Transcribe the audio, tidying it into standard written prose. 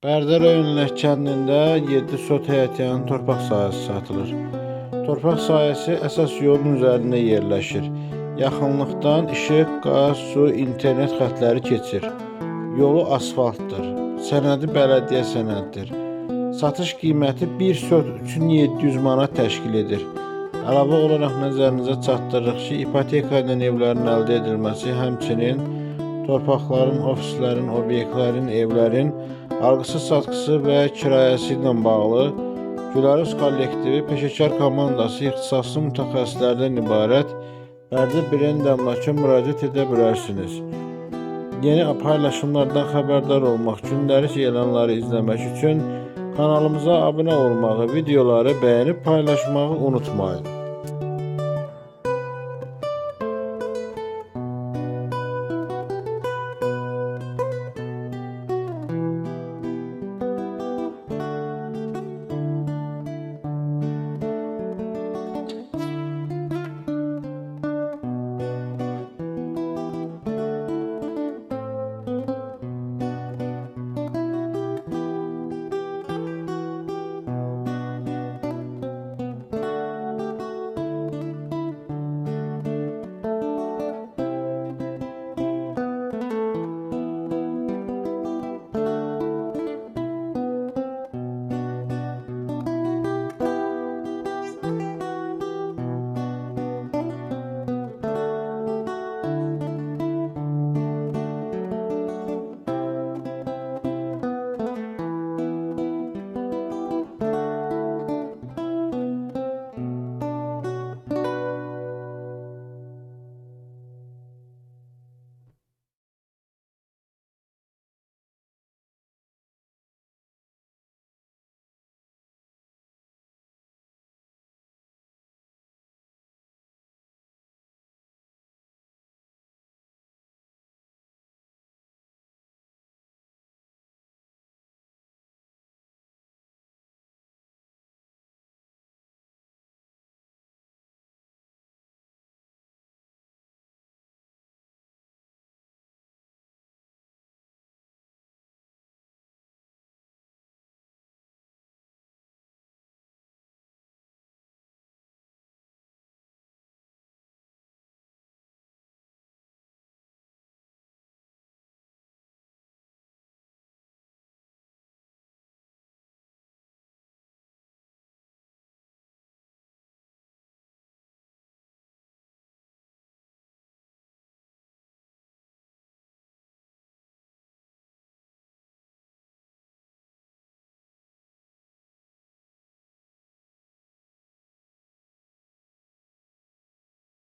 Bərdə rayon Ləh kəndində 7 sot həyətyanı torpaq sahəsi satılır. Torpaq sahəsi əsas yolun üzərində yerləşir. Yaxınlıqdan işıq, qaz, su, internet xətləri keçir. Yolu asfaltdır. Sənədi bələdiyyə sənədidir. Satış qiyməti 1 sot üçün 700 manat təşkil edir. Əlavə olaraq nəzərinizə çatdırırıq ki, ipoteka ilə evlərin əldə edilməsi, həmçinin torpaqların, ofislərin, obyektlərin, evlərin alqısı-satqısı və kirayəsi ilə bağlı Gülərüz kollektivi peşəkar komandası ixtisaslı mütəxəssislərdən ibarət Bərdə Brend əmlaka müraciət edə bilərsiniz. Yeni paylaşımlardan xəbərdar olmaq, gündəlik elanları izləmək üçün kanalımıza abunə olmağı, videoları bəyənib paylaşmağı unutmayın.